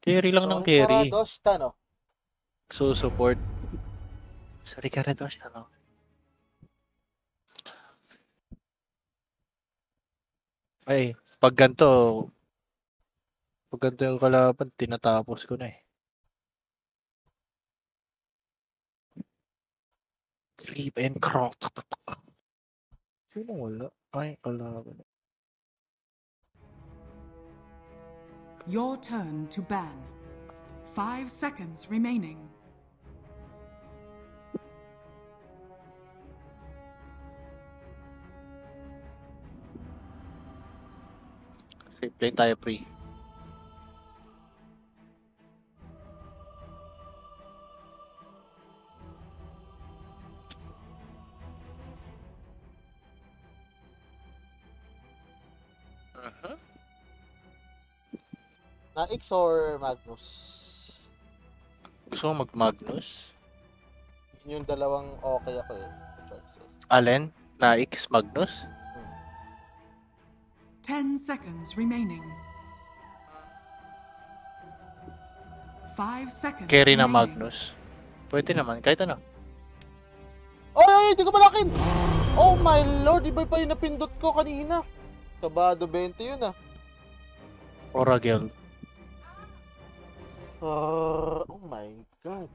Carry lang ng Sorry, carry. Karadosta, no? Support. Sorry, Karadosta, no? Ay, pag ganito yung kalaban, tinatapos ko na eh. Flip and crawl. Sino wala? Ay, kalaban. Your turn to ban. 5 seconds remaining. Sige, play tayo pre. Na-X or Magnus? Gusto mo mag-Magnus? Yun yung dalawang okay ako eh. Choices. Allen? Na-X Magnus? 10 seconds remaining. 5 seconds Carry na remaining. Magnus. Pwede naman, kahit ano. Oy, di ko malakin! Oh my lord, iba pa yung napindot ko kanina. Kabado 20 yun ah. Oragel. Oh my god.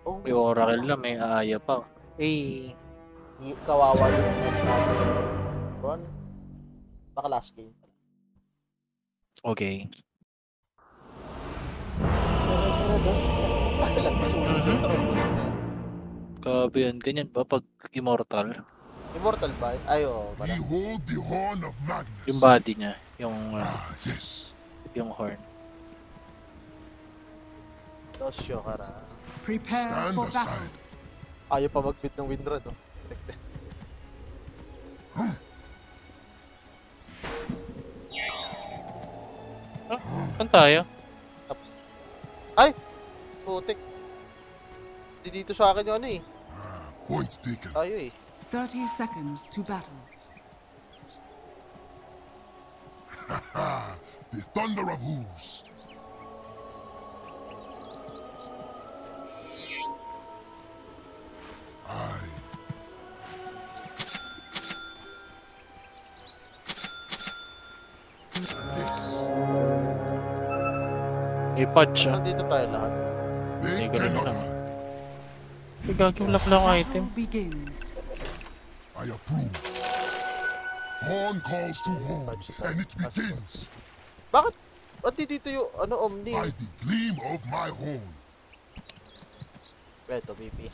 Oh May Oracle na, may Aaya pa. Eh, kawawa yung Ron. Baka last game. okay. Grabe yan. Ganyan ba pag immortal? Immortal ba? Ay, oo. Behold the horn of Magnus. Yung body niya. Yung, Yes. yung horn. Dosyo, kara. Prepare Stand for battle. aside. Ayaw pa mag-bid ng Windra, no? Saan tayo? Ay! Putik. Di dito sa akin yung ano eh. Point taken. Tayo eh. 30 seconds to battle. The thunder of hooves. Aye. Yes. May punch ah. Nandito tayo lahat. They Hindi ganun cannot lang. hide. May gagawin lang item. Battle begins. I approve. Horn calls to horn, and it begins Bakit? Ba't di dito yung ano, Omni? by the gleam of my horn. Beto, BP.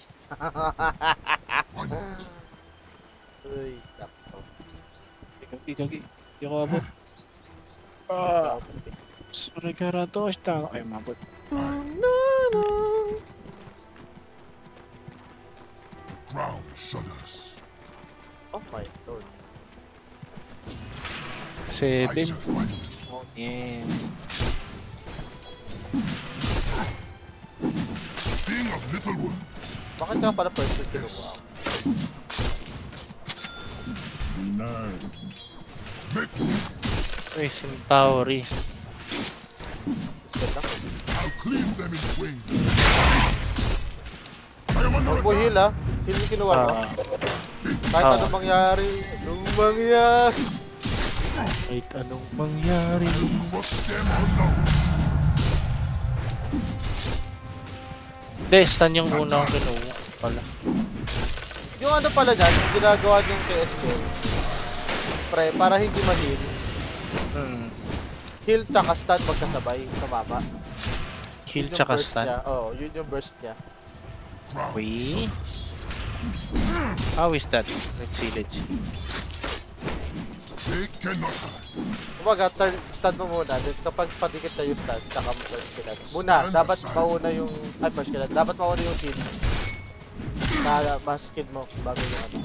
Why not? Uy, takto. Gagi. Di ako abot. Ah, sorry Karadosta. Ay, mabot. The ground shudders. Oh my lord. 7. I shall find them. Oh, yeah. King of Littlewood. Bakit nga pala first week kinuha ako? Make room. Uy, Centauri. Spell lang. I'll cleave them in twain. I am under Huwag mo heal attack. ah. Heal yung kinuha mo. Ah, Kahit ah. anong mangyari. Anong mangyari. kahit anong mangyari. Must them unknown. Hindi, stun yung unang kinuha pala. Yung ano pala dyan, yung ginagawa ng KSK. Pre, para hindi ma-heal. Heal tsaka stun magkasabay sa mama. Heal Yun yung tsaka burst stun. niya. Oo, yun yung burst niya. Ground Wait. shudders. How is that? Let's see. They cannot hide. Kumbaga, stun mo muna. Then kapag padikit na yung stun, tsaka mo first killan. Muna, dapat mauna yung... Ay, first killan. Dapat mauna yung heal. Na mas skill mo bago yung ano.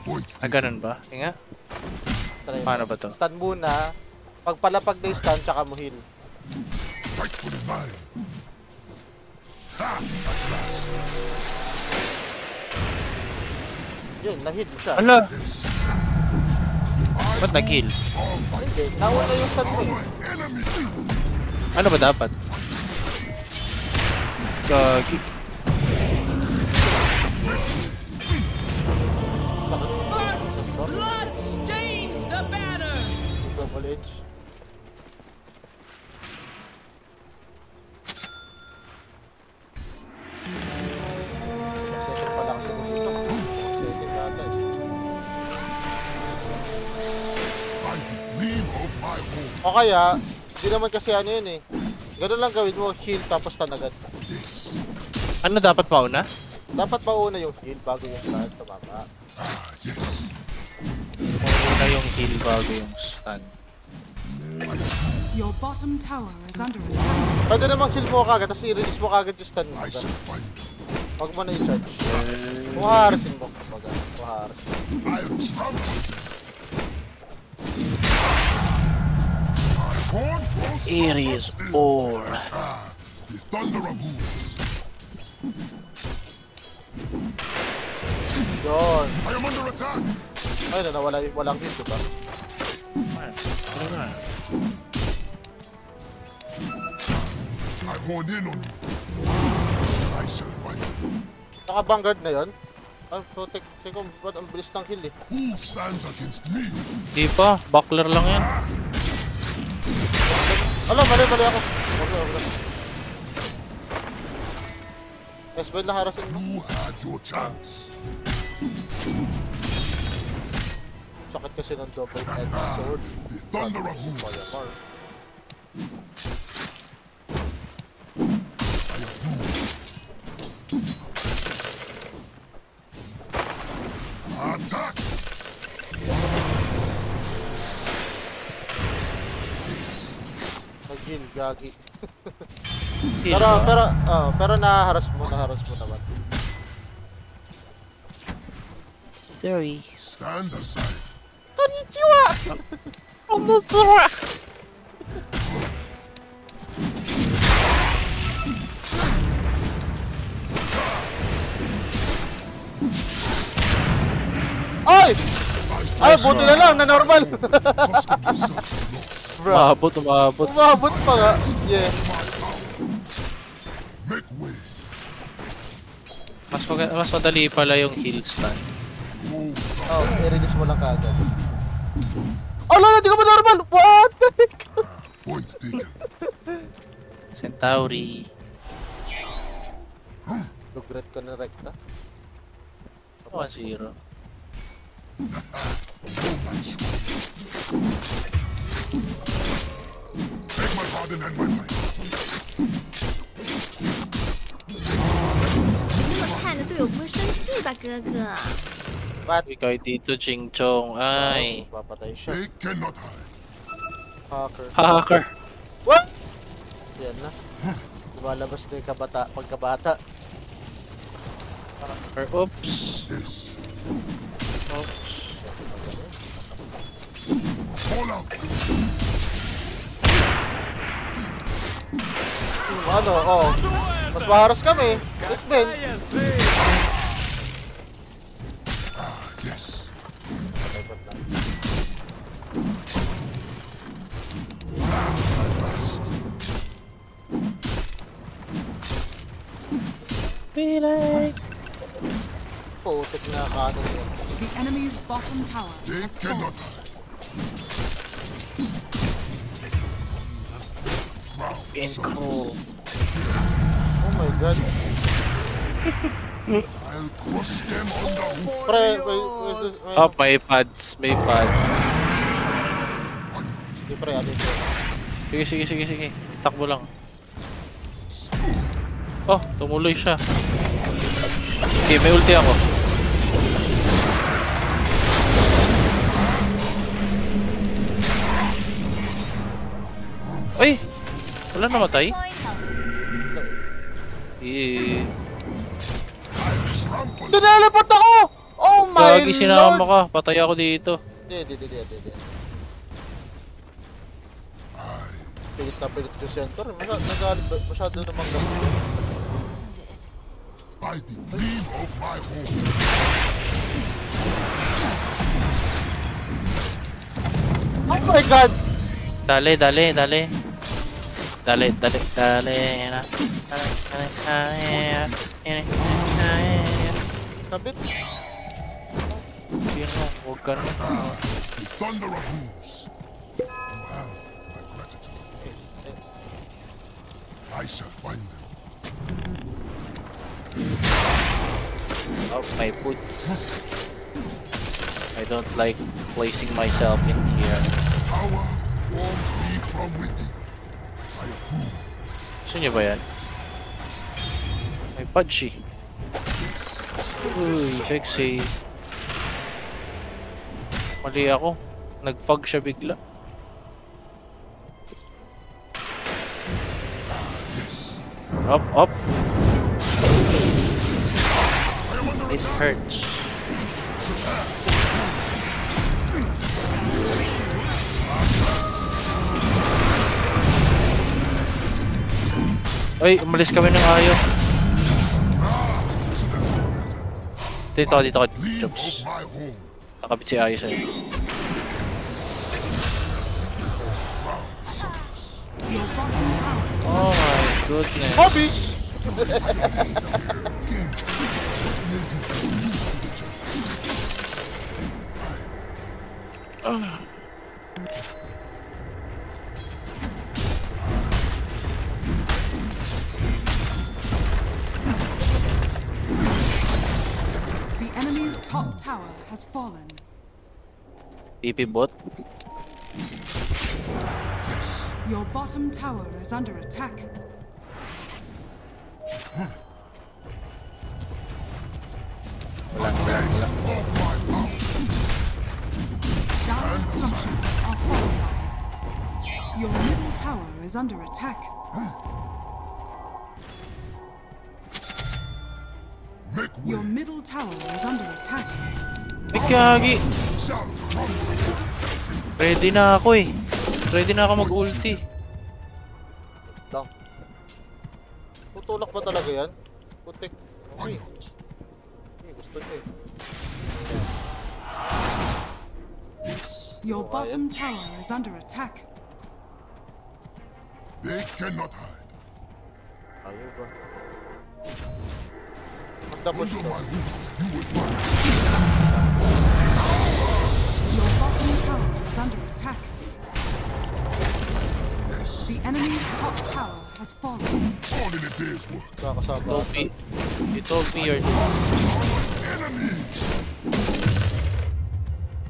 Point Ah, taken. ganun ba? Nga? Try mo. Paano ba to? Stun muna. Pag palapag na yung stun, tsaka mo heal. Fight for the mine. Ha! At last. Yun, na-heal mo siya. Ala! Yes. Ba't nag-heal? All fight. Hindi, nauna yung stun mo eh. My enemy. Ano ba dapat? Gagi. Blood stains the banner. Double edge. Second pala kasi dito. Second yata eh. By the gleam of my home. O kaya, hindi naman kasi ano yun eh. Ganun lang gawin mo, heal tapos stun agad. Yes. Ano dapat mauna? Dapat mauna yung heal bago yung stun, tumama. Yes. Mauna yung heal bago yung stun. Your bottom tower is under attack. Pwede namang heal mo kagad, tapos i-release mo kagad yung stun mo. I shall fight. Huwag mo na i-charge. Kung haharasin mo, kumbaga. Kung haharasin. I'll trample them. My horn grows It is all. the thunder of wolves. Yun. I am under attack. Ayun na, walang heal, diba? Ano na? I horn in on you. I shall fight. Naka-vanguard na yun? Ay, protect. Sige, ba't ang bilis ng heal eh. Who stands against me? Di pa, buckler lang yan. Alam, mali ako. Wag. Esbel na harasin mo. You had your chance. Sakit kasi ng double-edged sword. The thunder of Fire wolves. bar. Attack! Nag-heal, gagi. Heal Pero naharas mo naman. Sorry. Stand aside. Konnichiwa! Ano sura? Ay! Ay, buti na lang, na normal. Bro, Umabot. umabot pa nga. Yeah. Make way. Mas madali pala yung heal stun. Move. Oh, i-release mo lang kagad. Ala, hindi ka ba normal? What the heck? Point taken. Centauri. Lugret ko na rekta. 1-0. Take my pardon and my might. 这么看着队友不会生气吧，哥哥？ What? Ikaw dito, Ching Chong. Ay. Papatay siya. They cannot hide. Hacker. Hacker. What? Yan na. Lumalabas na yung pagkabata. Oops. Yes. Oops. Fall out. Ano, oh. Mas maharas kami. Yes, Ben. Yes. Patay pa lang. Putik na kaano yun. The enemy's bottom tower They has cannot fallen. hide. Incro. Oh my god. I'll crush them on the hoof. Pre, Oh, may pads. May pads. Hindi pre, ano yun? Sige. Takbo lang. Oh, tumuloy siya. Okay, may ulti ako. Ay! Wala namatay? Eh, Nineleport ako! Oh my Gagi, lord! sinama ka. Patay ako dito. Hindi. Pilit na pilit yung center. Masyado namang gamit. By the gleam of my horn. Oh my god! Dali. Dali, dali, dali. Sabit. Sino? Huwag ka na. The thunder of hooves. You have my gratitude. Thanks. I shall find them. Oh, my boots. I don't like placing myself in here. Power forms me from within. I approve. Gusto niyo ba yan? May Pudgy. Uy, sexy. Mali ako. Nag-fog siya bigla. Up, up. It hurts. Ay, umalis kami ng ayaw. Dito ako, dito ako. Gleam Jobs. of my home. Nakabit si Ayo sa'yo. Your bottom tower. Oh my goodness. Hobby! The enemy's top tower has fallen. TP bot. Your bottom tower is under attack. Wala na, wala. Dire structures are fortified. Your middle tower is under attack. Make Your way. middle tower is under attack. Ay, kagi. Shall crumble. Ready na ako eh. Ready na ako mag-ulti. Lang. Tutulak ba talaga yan? Putik. Why Okay. not? Okay, gusto niya eh. Your bottom tower is under attack. They cannot hide. Ayaw ba? Magdapos Under ito. my roof, you will find. Your bottom tower is under attack. Yes. The enemy's top tower has fallen. All in a day's work. Kakasama. You told me you're Enemy.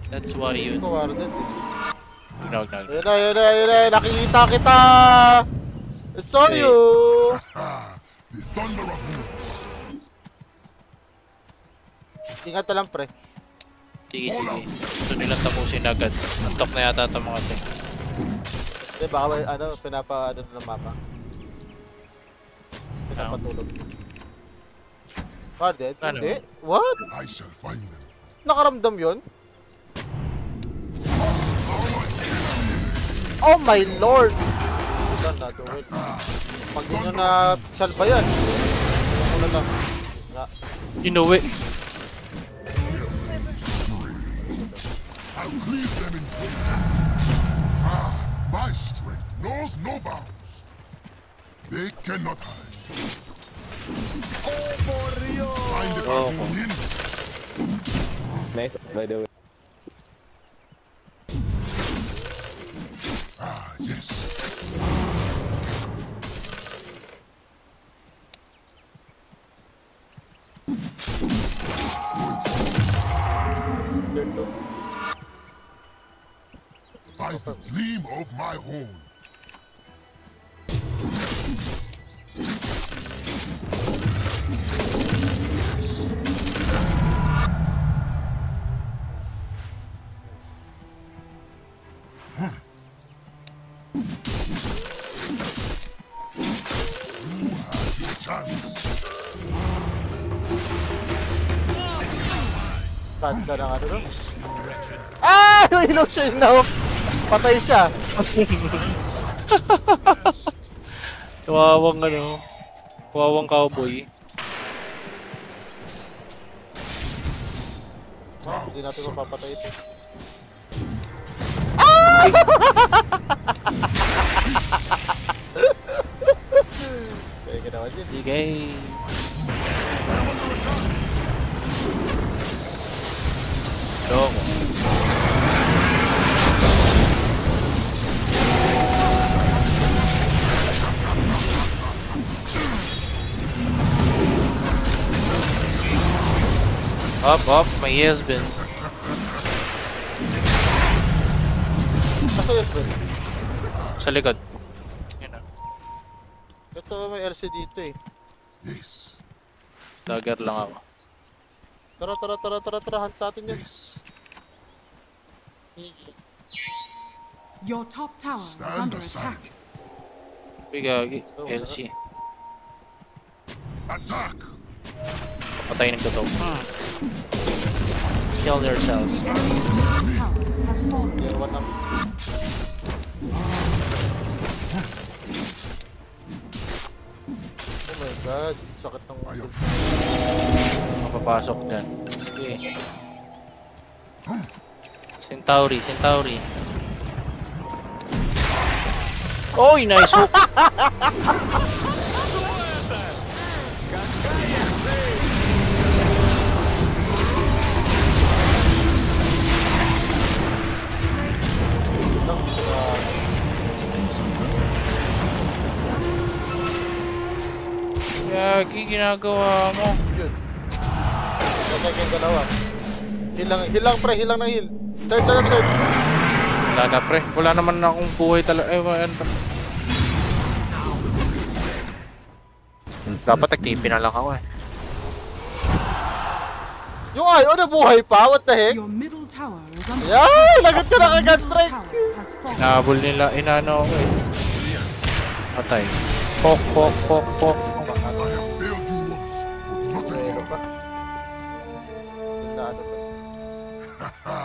That's why you... Kuwari din. No. Yun na. Nakikita kita! I saw Say. you! Ah, the thunder of hooves. Ingat na lang, pre. Sige. Gusto nilang tapusin agad. Antok na yata ito mga ting. Hindi, baka may, pinapa-ano ng mama. Pinapatulog. Carded? Ano? Hindi? What? I shall find them. Nakaramdam yun? Oh my lord! Done na, do it. Pag di nyo na salba yan, ano lang. Inuwi. I'll cleave them in place. Ah, my strength knows no bounds. They cannot hide. Find it Oh. win. Nice, by the way. Ah, yes. By the gleam of my horn. You have your chance. Cut ka ng ano. Ah! Yung illusion na patay siya. Kawawang cowboy. Hindi natin mapapatay ito. bawal yun. Sige. Loko. Up, may husband. Kaso yes, bro. Sa likod. Yun na. Ito may LC dito eh. Yes. Dagger lang ako. Tara, hunt natin yun. Yes. Your top tower is Stand under aside. attack. Bigagi. LC. Attack. Patayin ko to. Kill yourselves. The enemy's middle tower has fallen. Tier 1 na. Oh my god, sakit ng Ayaw. Mapapasok dyan. Okay. Centauri. Oy, nice hook. Yagi, ginagawa mo. Yun. Patay kayong dalawa. Heal lang pre, heal lang na heal. Third. Wala na pre. Wala naman na akong buhay talaga. Dapat nag-TP na lang ako eh. Yung ayaw na buhay pa, what the heck? Your middle tower is under Yan! Lagot ka na kagad Your strike! tower has fallen. Nahabol nila. Inano ako eh. Patay. Pok. I have failed you once, but not Ano again. pa? Ano ba? Ha!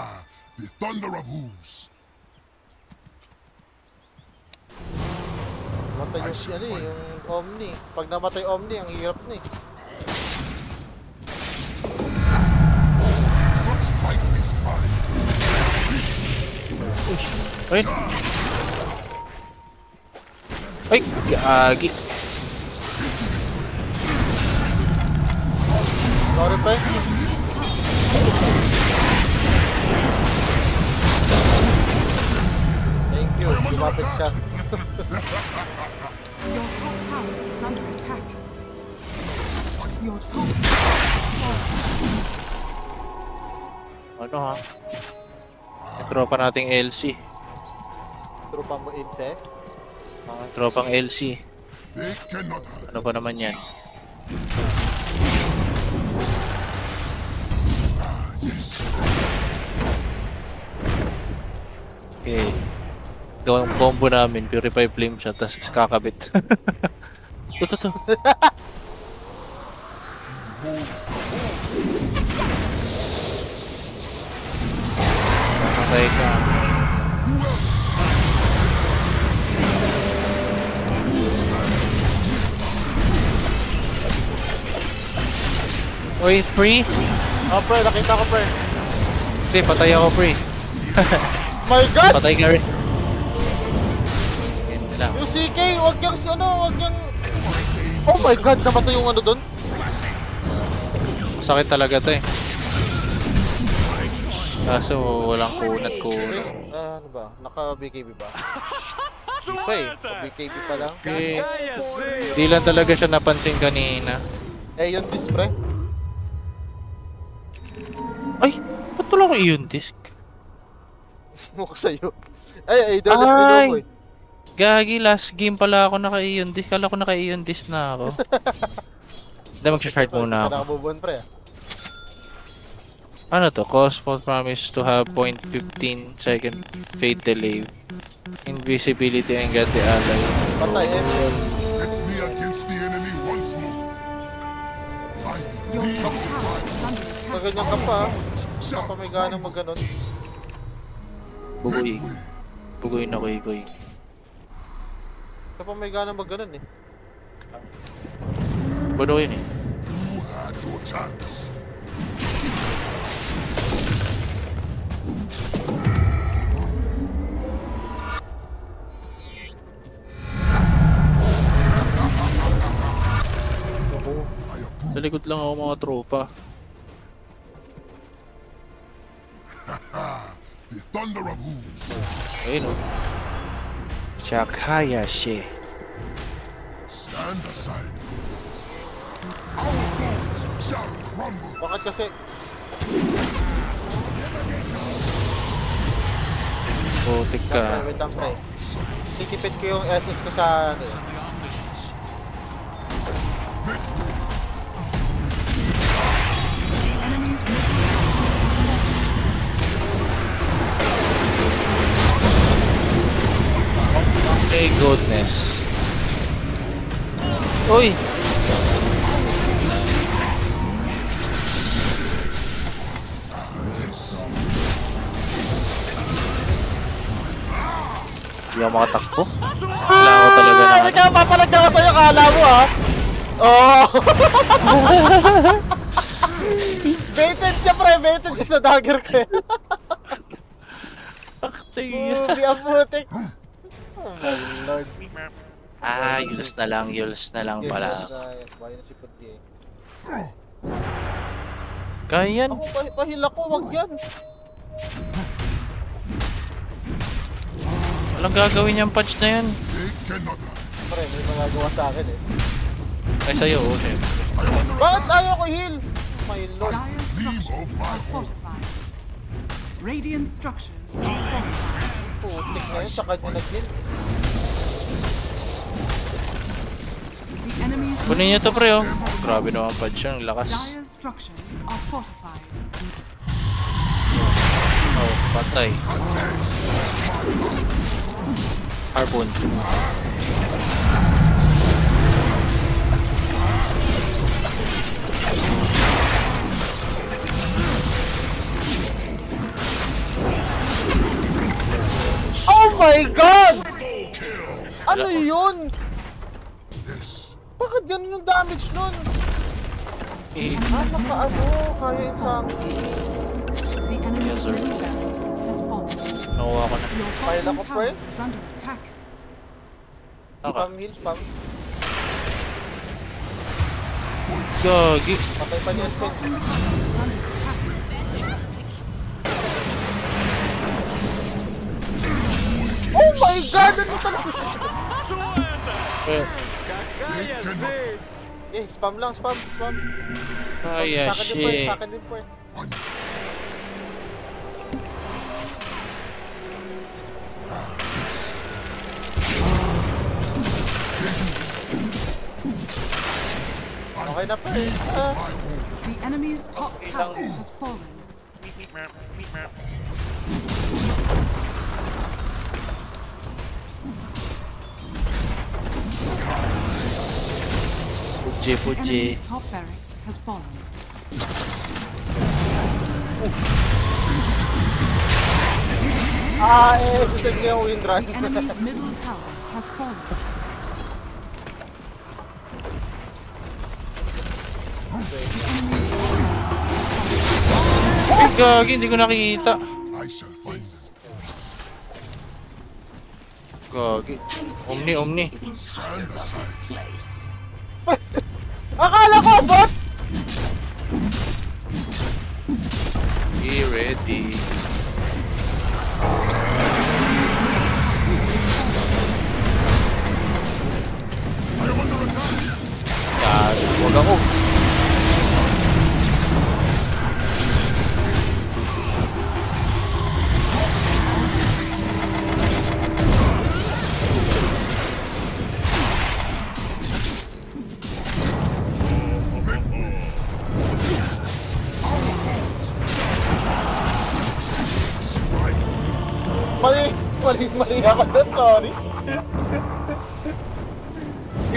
The thunder of hooves. Matay yung ano eh, yung Omni. Pag namatay Omni, ang hirap na eh. Such fight is mine. Ay! Ay! Gagi! Sorry pre. Thank you, lumapit ka. Your top tower is under attack. Your top Ano ha? Yung tropa nating LC. Trupa mo Ilse. Ang tropang LC. They cannot hide. Ano ba naman yan? Okay. Gawang combo namin, Purify Flame siya, tapos kakabit. Ito. Okay ka. Uy, free? Oh pre, nakita ko pre. Hindi, patay ako free. My god! Patay ka rin. Yan lang. Yung CK, wag niyang si ano, wag niyang... Oh my god, namatay yung ano dun. Masakit talaga to eh. Kaso walang kunat ko. Ano ba? Naka-BKB ba? Di pa eh. BKB pa lang. Okay. Di lang talaga siya napansin kanina. Eh, yung disc pre. Ay! Ba't wala ko iyon disc? Mukha sa'yo. Ay, Hydrodex Ay! Minomo eh. Gagi, last game pala ako naka-iyon disc. Kala ko naka-iyon disc na ako. Hindi, mag-shard muna ako. Nakabubuan pre ah. Ano to? Cause false promise to have 0.15 second fade delay. Invisibility and get the ally. Patay eh. Set me against the enemy once more. I Your top tower is under attack. Kaganyan ka pa ah. Saan pa may ganang mag-ganon? Bugoy. Bugoy na koy. Saan pa may ganang mag-ganon eh? Budo yun eh. you had your chance. Sa likod lang ako mga tropa. The thunder of hooves. Ayun o. Shakayashi. Stand aside. Our walls shall crumble. Bakit kasi? Putik ka. Wait lang, pre. Titipid ko yung SS ko sa ano yun. Enemies My goodness. Uy! Hindi ako makatakbo. Wala ako talaga na ano. Nagkapapalag na ako sa'yo, kala mo ha? Oh! Baited siya, pre. Baited siya sa dagger ko eh. Ubi ang putik. Oh my lord. Ah, yulos na lang pala. Bahay na si Puti eh. Kaya yan. Ako, pahila ko, wag yan. Walang gagawin yung punch na yan. They cannot hide. Pre, may magagawa sa akin eh. Ay sa'yo, oh, syempre. Bakit ayaw ko heal? My lord. Dire structures are fortified. Radiant structures are fortified. Putik na yun, sa kanya nag-heal. The enemy's Kunin niyo to, pre, oh. Grabe naman punch yan, lakas. dire structures are fortified. Oh, patay. Harpoon. Oh my god! Ano yun? Yes. Bakit ganun yung damage nun? Eh, Naka-ano, kaya isang... The enemy's Yes, sir. middle barracks has fallen. nakuha ko na. Your File bottom ako, pre. tower is under attack. Okay. Spam heal, spam. Gagi. Patay pa niya spell. Bottom tower is under attack. Oh my god! Ano talaga? Eh, They cannot hide. Eh, spam lang, spam. kaya Sa akin din po eh, shit. sa akin din po eh. Okay na pa eh. The enemy's top tower has fallen. Puji, The puji. enemy's top barracks has fallen. Susend niya yung wind run. The enemy's middle tower has fallen. Ay, gagi, hindi ko nakita. I shall find them. Gagi. Omni. Stand aside. Akala ko, bot! Be ready. Gagi, huwag ako. Mali ako doon, sorry.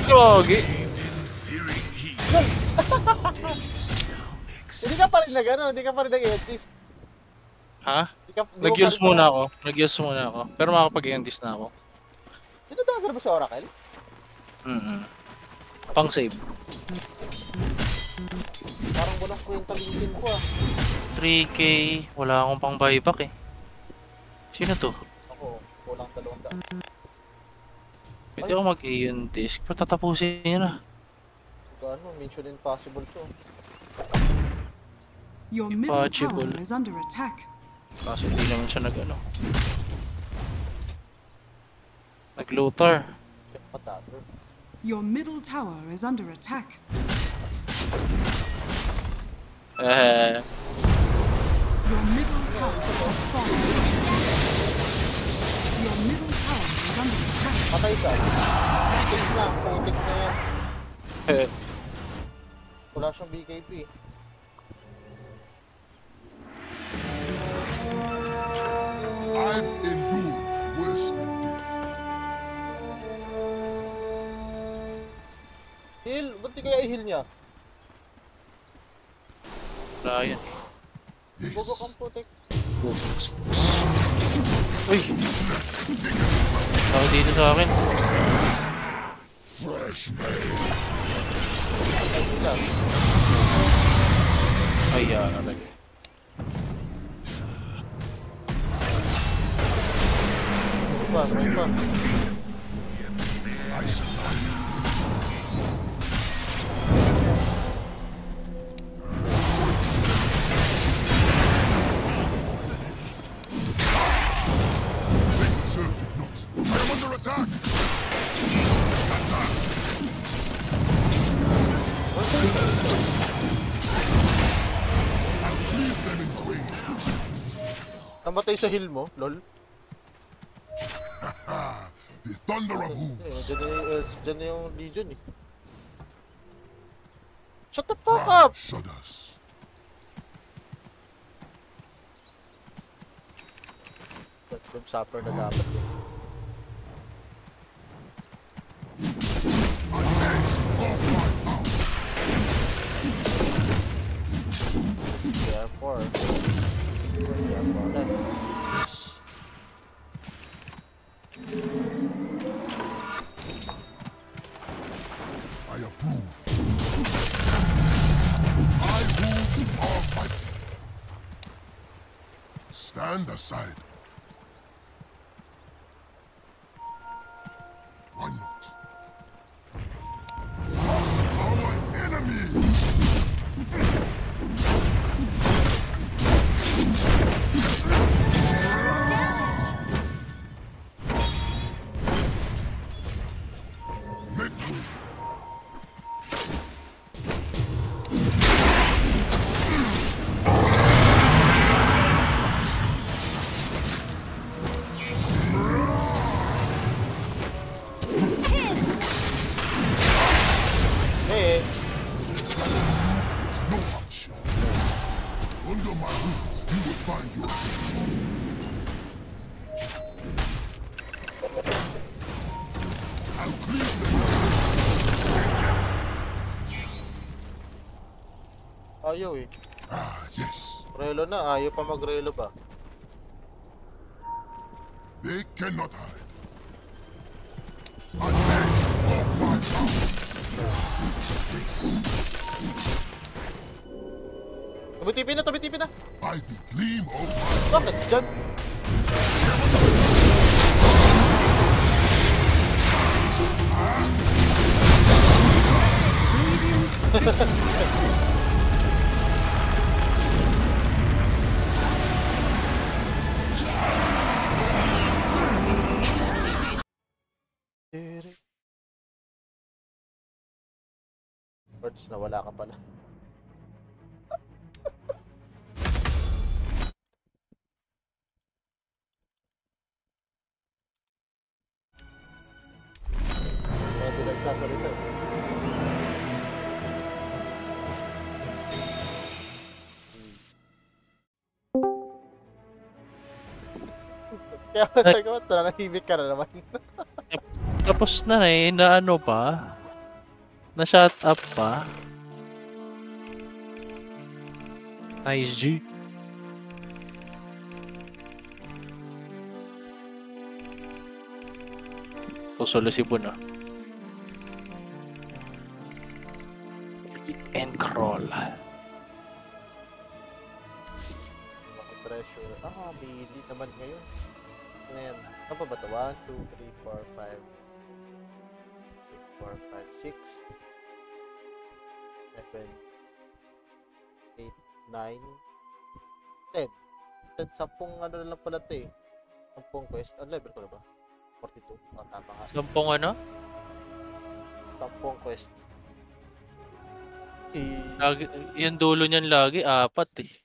Gagi. Hindi ka pa rin hindi ka pa rin nag-edit. Ha? Hindi ka- hindi mo Nag-use pa rin- muna ako. Pero makakapag-endis na ako. Dinadagger ba si Oracle? Pang save. Parang walang kwenta linsin ko ah. 3k. Wala akong pang buyback eh. Sino to? Ako, kulang 200. Pwede ako mag-Aeon disc. Pero tatapusin niya na. Ano, Mission Impossible to. Your middle Impossible. tower is under attack. Kaso hindi naman siya nag-ano. Nag-looter. Check patato. Your middle tower is under attack. Your middle tower has fallen. Your middle tower is under attack. Patay ka. Putik na. Putik na yan. Wala siyang BKB. I've endured worse than death. Heal? Ba't di kaya i-heal niya? Wala yan. Bugo kang putik. Uy! Tao dito sa akin. Ay, nalagay. Pa. I'm under attack! I'll cleave them in twain. Namatay sa heal mo, lol. The thunder of Dyan hooves. na yung Earth, dyan na yung Legion eh. Shut the fuck up! Shudders. Goddamn supper na dapat eh. A taste of my power. CR4. CR4 na. Yes. I approve. My hooves are mighty. Stand aside. Why not? Our enemies! Make way. Eh, No option. Under my roof, you will find your I'll cleave them. ayaw eh. Ah, yes. Relo na, ayaw pa mag-relo ba? They cannot hide. A taste of my power. Tumitipi na! By the gleam of my Bakit dyan? Words na wala ka pala. Hindi nagsasalita. Kaya sabi ko, nanahimik ka na naman. Tapos na eh, na ano pa? Na-shut up pa? Nice G. Susolo si Buna. And crawl. Treasure. Bili naman ngayon. Ngayon. Ano pa ba ito? 1, 2, 3, 4, 5 6 4, 5, 6 7, 8, 9, 10. 10 ano na lang pala ito eh. 10 quest. Ang level ko na ba? 42. Oh, tama nga. 10 ano? 10 quest. Okay. Lagi, yung dulo niyan lagi, 4 eh.